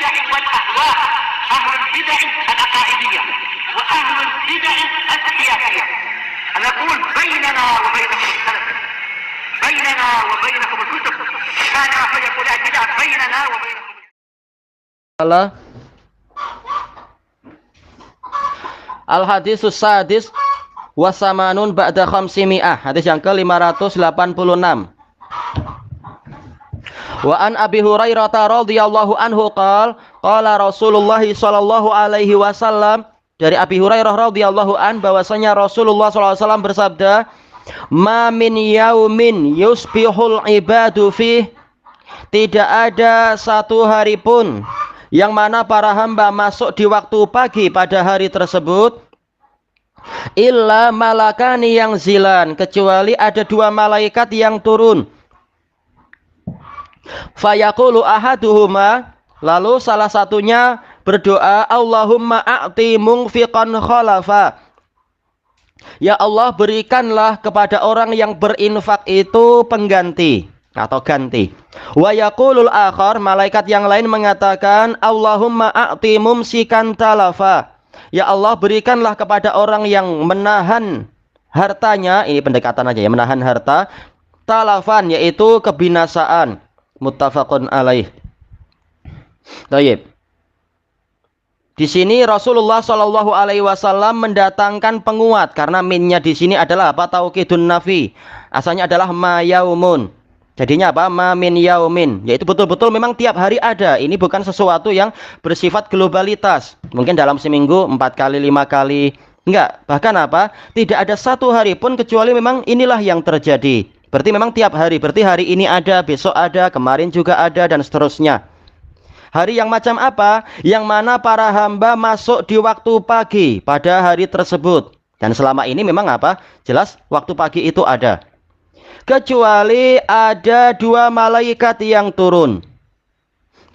البدع والأهواء، أهل البدع العقائدية وأهل البدع السياسية. نقول بيننا وبينكم السلف، بيننا وبينكم الكتب، كان فيقول البدع بيننا وبينكم. Al-Hadisus Sadis Wasamanun Ba'da Khamsimi'ah. Hadis yang ke-586. Wa an Abi Hurairah radhiyallahu anhu qala Rasulullah sallallahu alaihi wasallam, dari Abi Hurairah radhiyallahu an bahwasanya Rasulullah sallallahu alaihi wasallam bersabda, ma min yaumin yusbihul ibadu fih, tidak ada satu hari pun yang mana para hamba masuk di waktu pagi pada hari tersebut, illa malakani yang zilan, kecuali ada dua malaikat yang turun. Fayaqulu ahaduhuma, lalu salah satunya berdoa, Allahumma a'ti mungfiqan khalafa, ya Allah berikanlah kepada orang yang berinfak itu pengganti atau ganti. Wa yaqulul akhar, malaikat yang lain mengatakan, Allahumma a'ti mumsikan talafa, ya Allah berikanlah kepada orang yang menahan hartanya, ini pendekatan aja ya, menahan harta, talafan yaitu kebinasaan. Muttafaqun alaih. Baik. Di sini Rasulullah Shallallahu alaihi wasallam mendatangkan penguat, karena minnya di sini adalah apa? Taukidun nafi. Asalnya adalah ma yaumun. Jadinya apa? Ma min yaumin, yaitu betul-betul memang tiap hari ada. Ini bukan sesuatu yang bersifat globalitas. Mungkin dalam seminggu 4 kali, 5 kali. Enggak, bahkan apa? Tidak ada satu hari pun kecuali memang inilah yang terjadi. Berarti memang tiap hari. Berarti hari ini ada, besok ada, kemarin juga ada, dan seterusnya. Hari yang macam apa? Yang mana para hamba masuk di waktu pagi pada hari tersebut. Dan selama ini memang apa? Jelas waktu pagi itu ada. Kecuali ada dua malaikat yang turun.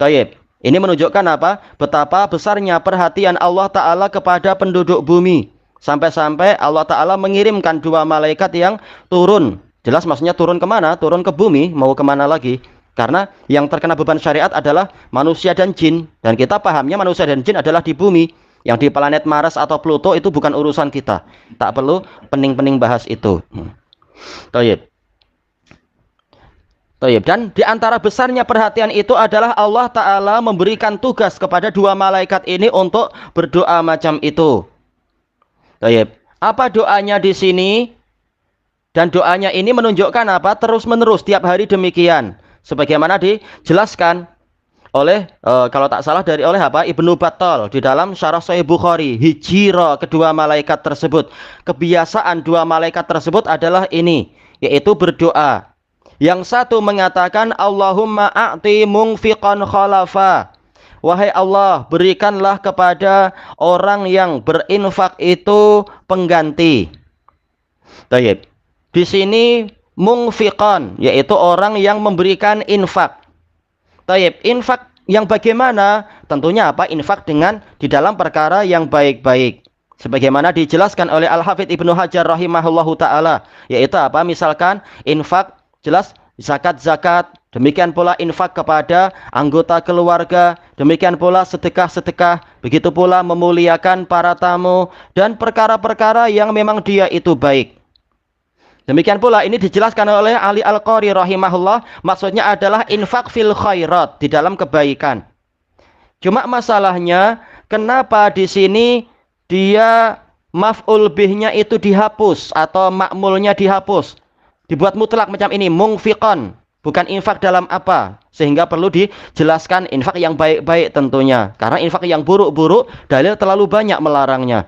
Taib. Ini menunjukkan apa? Betapa besarnya perhatian Allah Ta'ala kepada penduduk bumi. Sampai-sampai Allah Ta'ala mengirimkan dua malaikat yang turun. Jelas maksudnya turun kemana? Turun ke bumi. Mau kemana lagi? Karena yang terkena beban syariat adalah manusia dan jin. Dan kita pahamnya manusia dan jin adalah di bumi. Yang di planet Mars atau Pluto itu bukan urusan kita. Tak perlu pening-pening bahas itu. Taib. Dan di antara besarnya perhatian itu adalah Allah Ta'ala memberikan tugas kepada dua malaikat ini untuk berdoa macam itu. Apa doanya di sini? Dan doanya ini menunjukkan apa? Terus menerus tiap hari demikian. Sebagaimana dijelaskan oleh kalau tak salah oleh apa? Ibnu Battal di dalam Syarah Sahih Bukhari. Hijrah kedua malaikat tersebut. Kebiasaan dua malaikat tersebut adalah ini, yaitu berdoa. Yang satu mengatakan, Allahumma a'ti mungfiqan khalafa, wahai Allah berikanlah kepada orang yang berinfak itu pengganti. Baik. Di sini mungfiqan yaitu orang yang memberikan infak. Baik, infak yang bagaimana? Tentunya apa? Infak dengan di dalam perkara yang baik-baik. Sebagaimana dijelaskan oleh Al-Hafidz Ibnu Hajar rahimahullahu taala, yaitu apa? Misalkan infak jelas zakat, demikian pula infak kepada anggota keluarga, demikian pula sedekah-sedekah, begitu pula memuliakan para tamu dan perkara-perkara yang memang dia itu baik. Demikian pula ini dijelaskan oleh Ali Al-Qari rahimahullah, maksudnya adalah infak fil khairat, di dalam kebaikan. Cuma masalahnya kenapa di sini dia maf'ul bihnya itu dihapus atau ma'mulnya dihapus? Dibuat mutlak macam ini, mungfiqan, bukan infak dalam apa, sehingga perlu dijelaskan infak yang baik-baik tentunya, karena infak yang buruk-buruk dalil terlalu banyak melarangnya.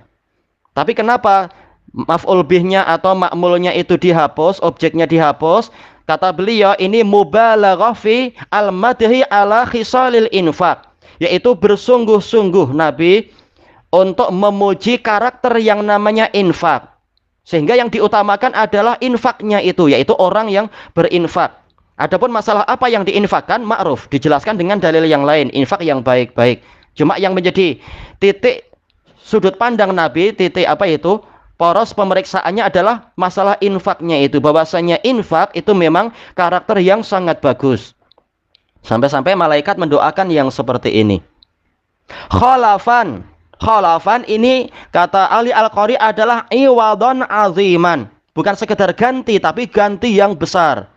Tapi kenapa maf'ul bihnya atau ma'mulnya itu dihapus, objeknya dihapus? Kata beliau, ini mubalaghah fi al-madhi ala khisalil infak, yaitu bersungguh-sungguh Nabi untuk memuji karakter yang namanya infak. Sehingga yang diutamakan adalah infaknya itu, yaitu orang yang berinfak. Adapun masalah apa yang diinfakkan, ma'ruf, dijelaskan dengan dalil yang lain, infak yang baik-baik. Cuma yang menjadi titik sudut pandang Nabi, titik apa itu? Poros pemeriksaannya adalah masalah infaknya itu. Bahwasanya infak itu memang karakter yang sangat bagus. Sampai-sampai malaikat mendoakan yang seperti ini. Khalafan. Khalafan ini kata Ali Al-Qari adalah iwadon aziman. Bukan sekedar ganti, tapi ganti yang besar.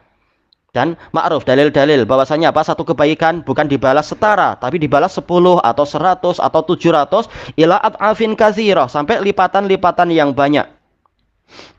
Dan ma'ruf dalil-dalil bahwasanya apa? Satu kebaikan bukan dibalas setara, tapi dibalas 10 atau 100 atau 700 ila ad'afin katsirah, sampai lipatan-lipatan yang banyak.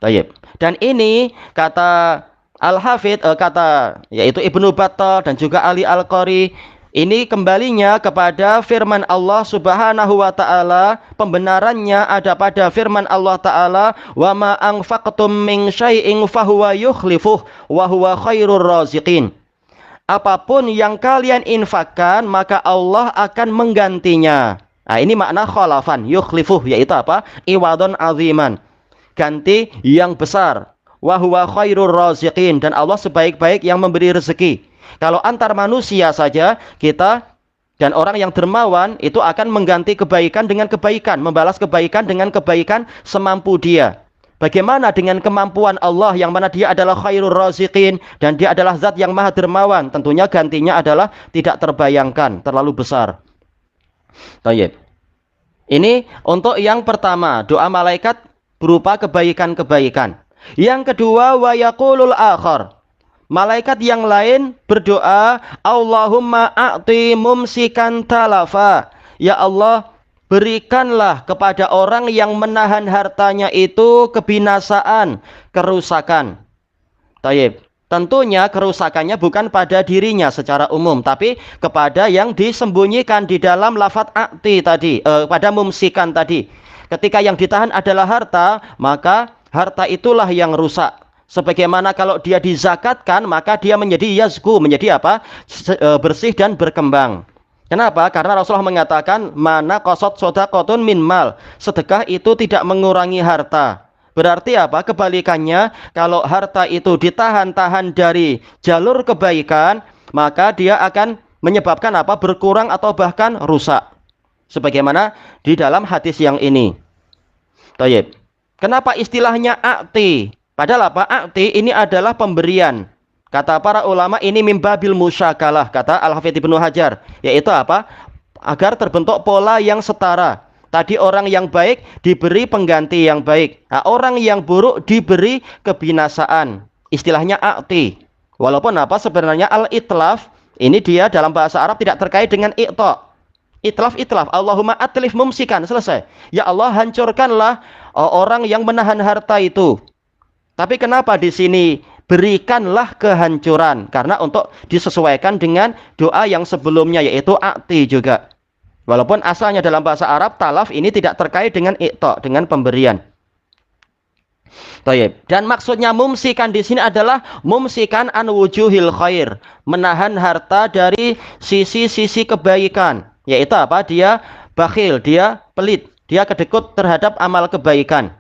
Baik. Dan ini kata Al-Hafidz kata yaitu Ibnu Battah dan juga Ali Al-Qari, ini kembalinya kepada firman Allah Subhanahu wa taala, pembenarannya ada pada firman Allah taala, wa ma anfaqtum min syai'in fahuwa yukhlifuh wa huwa khairur raziqin. Apapun yang kalian infakkan maka Allah akan menggantinya. Nah, ini makna khalafan, yukhlifuh yaitu apa? Iwadon aziman. Ganti yang besar. Wa huwa khairur raziqin, dan Allah sebaik-baik yang memberi rezeki. Kalau antar manusia saja, kita dan orang yang dermawan itu akan mengganti kebaikan dengan kebaikan, membalas kebaikan dengan kebaikan semampu dia. Bagaimana dengan kemampuan Allah yang mana dia adalah khairur raziqin dan dia adalah zat yang maha dermawan? Tentunya gantinya adalah tidak terbayangkan, terlalu besar. Baik. Ini untuk yang pertama, doa malaikat berupa kebaikan-kebaikan. Yang kedua, wa yaqulul akhar. Malaikat yang lain berdoa, Allahumma a'ti mumsikan talafa. Ya Allah, berikanlah kepada orang yang menahan hartanya itu kebinasaan, kerusakan. Taib. Tentunya kerusakannya bukan pada dirinya secara umum, tapi kepada yang disembunyikan di dalam lafadz a'ti tadi, pada mumsikan tadi. Ketika yang ditahan adalah harta, maka harta itulah yang rusak. Sebagaimana kalau dia dizakatkan, maka dia menjadi yazku, menjadi apa? Bersih dan berkembang. Kenapa? Karena Rasulullah mengatakan, mana qasat shadaqatun min mal. Sedekah itu tidak mengurangi harta. Berarti apa? Kebalikannya, kalau harta itu ditahan-tahan dari jalur kebaikan, maka dia akan menyebabkan apa? Berkurang atau bahkan rusak. Sebagaimana di dalam hadis yang ini. Tayyib. Kenapa istilahnya a'ti? Padahal apa? A'ti ini adalah pemberian. Kata para ulama ini mimbabil musyakalah, kata Al-Hafidz Ibnu Hajar. Yaitu apa? Agar terbentuk pola yang setara. Tadi orang yang baik diberi pengganti yang baik. Nah, orang yang buruk diberi kebinasaan. Istilahnya a'ti. Walaupun apa sebenarnya al-itlaf ini dia dalam bahasa Arab tidak terkait dengan i'ta. Itlaf. Allahumma atlif mumsikan. Selesai. Ya Allah, hancurkanlah orang yang menahan harta itu. Tapi kenapa di sini berikanlah kehancuran? Karena untuk disesuaikan dengan doa yang sebelumnya yaitu a'ti juga. Walaupun asalnya dalam bahasa Arab talaf ini tidak terkait dengan i'ta, dengan pemberian. Baik. Dan maksudnya mumsikan di sini adalah mumsikan an wujuhil khair, menahan harta dari sisi-sisi kebaikan. Yaitu apa? Dia bakhil, dia pelit, dia kedekut terhadap amal kebaikan.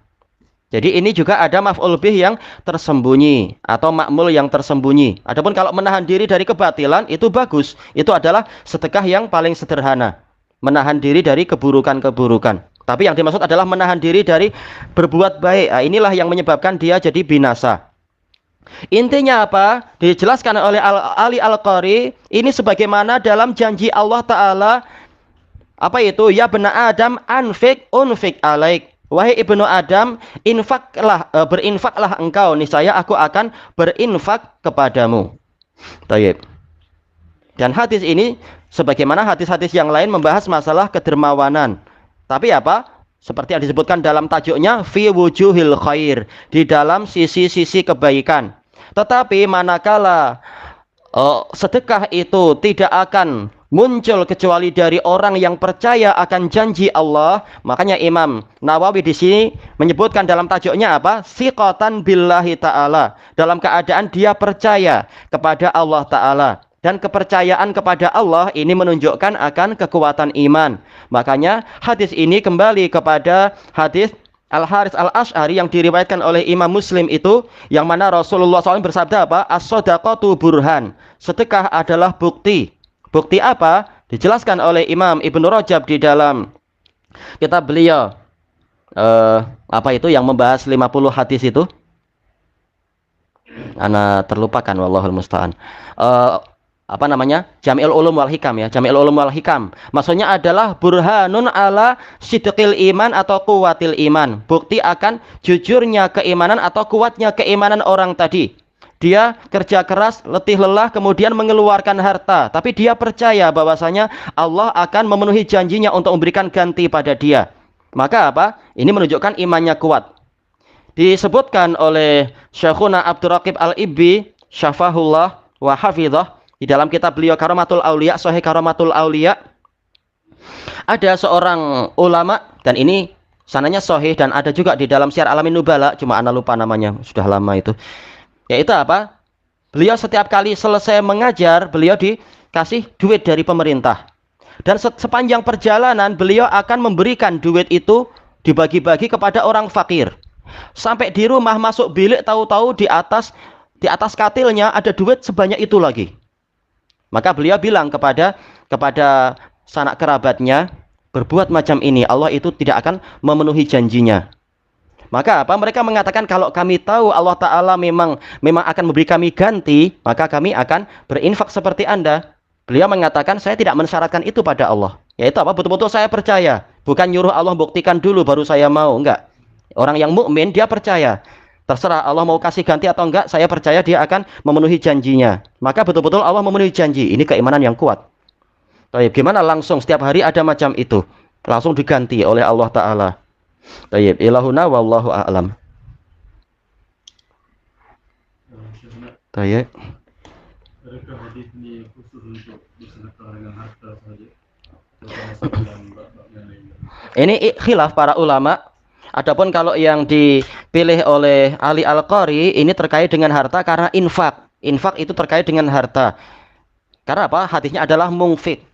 Jadi ini juga ada maf'ul bih yang tersembunyi atau ma'mul yang tersembunyi. Adapun kalau menahan diri dari kebatilan itu bagus. Itu adalah sedekah yang paling sederhana. Menahan diri dari keburukan-keburukan. Tapi yang dimaksud adalah menahan diri dari berbuat baik. Nah, inilah yang menyebabkan dia jadi binasa. Intinya apa? Dijelaskan oleh Ali Al-Qari, ini sebagaimana dalam janji Allah Ta'ala, apa itu? Ya bena Adam anfik unfik alaik. Wahai ibnu Adam, berinfaklah engkau, niscaya aku akan berinfak kepadamu. Tayyib. Dan hadis ini, sebagaimana hadis-hadis yang lain membahas masalah kedermawanan. Tapi apa? Seperti yang disebutkan dalam tajuknya, fi wujuhil khair, di dalam sisi-sisi kebaikan. Tetapi manakala sedekah itu tidak akan muncul kecuali dari orang yang percaya akan janji Allah, makanya Imam Nawawi di sini menyebutkan dalam tajuknya apa? Siqatan billahi ta'ala, dalam keadaan dia percaya kepada Allah Ta'ala. Dan kepercayaan kepada Allah ini menunjukkan akan kekuatan iman. Makanya hadis ini kembali kepada hadis Al-Harits Al-Asy'ari yang diriwayatkan oleh Imam Muslim itu, yang mana Rasulullah SAW bersabda apa? As-shadaqatu burhan, sedekah adalah bukti. Bukti apa? Dijelaskan oleh Imam Ibnu Rajab di dalam kitab beliau. Apa itu yang membahas 50 hadis itu? Ana terlupakan, wallahul musta'an. apa namanya? Jami'ul Ulum wal Hikam ya, Jami'ul Ulum wal Hikam. Maksudnya adalah burhanun ala sidqil iman atau kuwatil iman. Bukti akan jujurnya keimanan atau kuatnya keimanan orang tadi. Dia kerja keras, letih lelah, kemudian mengeluarkan harta, tapi dia percaya bahwasanya Allah akan memenuhi janjinya untuk memberikan ganti pada dia. Maka apa? Ini menunjukkan imannya kuat. Disebutkan oleh Syekhuna Abdurraqib Al-Ibbi, syafahullah wa hafidhah, di dalam kitab beliau Karamatul Aulia, Sahih Karamatul Aulia, ada seorang ulama, dan ini sananya sahih dan ada juga di dalam Syiar Alamin Nubala, cuma ana lupa namanya, sudah lama itu. Yaitu apa? Beliau setiap kali selesai mengajar, beliau dikasih duit dari pemerintah. Dan sepanjang perjalanan beliau akan memberikan duit itu dibagi-bagi kepada orang fakir. Sampai di rumah masuk bilik, tahu-tahu di atas katilnya ada duit sebanyak itu lagi. Maka beliau bilang kepada sanak kerabatnya, berbuat macam ini Allah itu tidak akan memenuhi janjinya. Maka apa? Mereka mengatakan kalau kami tahu Allah Ta'ala memang akan memberi kami ganti, maka kami akan berinfak seperti Anda. Beliau mengatakan saya tidak mensyaratkan itu pada Allah. Yaitu apa? Betul-betul saya percaya. Bukan nyuruh Allah buktikan dulu baru saya mau. Enggak. Orang yang mukmin dia percaya. Terserah Allah mau kasih ganti atau enggak, saya percaya dia akan memenuhi janjinya. Maka betul-betul Allah memenuhi janji. Ini keimanan yang kuat. Taib, gimana langsung setiap hari ada macam itu? Langsung diganti oleh Allah Ta'ala. Taib, ilahuna wallahu a'lam. Taib. Adakah hadis ini khusus untuk bersedekah dengan harta saja? Ini khilaf para ulama. Adapun kalau yang dipilih oleh Ali Al-Qari ini terkait dengan harta karena infak. Infak itu terkait dengan harta. Karena apa? Hadisnya adalah mungfik.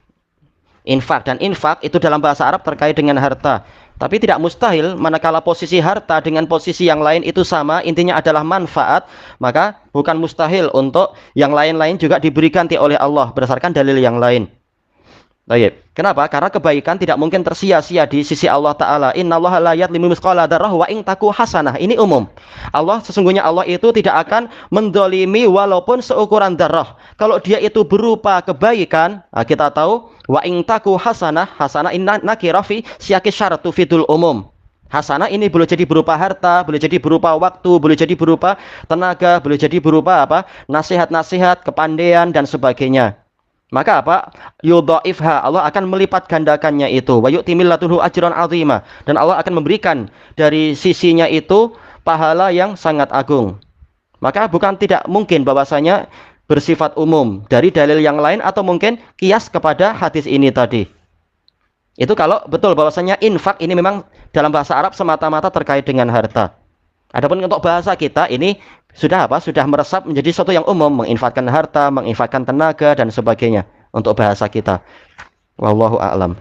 Infak, dan infak itu dalam bahasa Arab terkait dengan harta. Tapi tidak mustahil manakala posisi harta dengan posisi yang lain itu sama, intinya adalah manfaat, maka bukan mustahil untuk yang lain-lain juga diberi ganti oleh Allah berdasarkan dalil yang lain. Baik. Kenapa? Karena kebaikan tidak mungkin tersia-sia di sisi Allah Ta'ala. Innallaha la yadlimu mithqala dzarrah wa in taku hasanah. Ini umum. Sesungguhnya Allah itu tidak akan mendolimi walaupun seukuran darah. Kalau dia itu berupa kebaikan, kita tahu wa in taku hasanah, hasanah inna nakira fi siyaqi syaratu fidul umum. Hasanah ini boleh jadi berupa harta, boleh jadi berupa waktu, boleh jadi berupa tenaga, boleh jadi berupa apa? Nasihat-nasihat, kepandaian dan sebagainya. Maka apa? Yudhaifha, Allah akan melipat gandakannya itu. Wa yu'ti ladunhu ajran 'azima, dan Allah akan memberikan dari sisinya itu pahala yang sangat agung. Maka bukan tidak mungkin bahwasanya bersifat umum dari dalil yang lain atau mungkin kias kepada hadis ini tadi. Itu kalau betul bahwasanya infak ini memang dalam bahasa Arab semata-mata terkait dengan harta. Adapun untuk bahasa kita ini sudah apa? Sudah meresap menjadi sesuatu yang umum, menginfakkan harta, menginfakkan tenaga dan sebagainya untuk bahasa kita. Wallahu a'lam.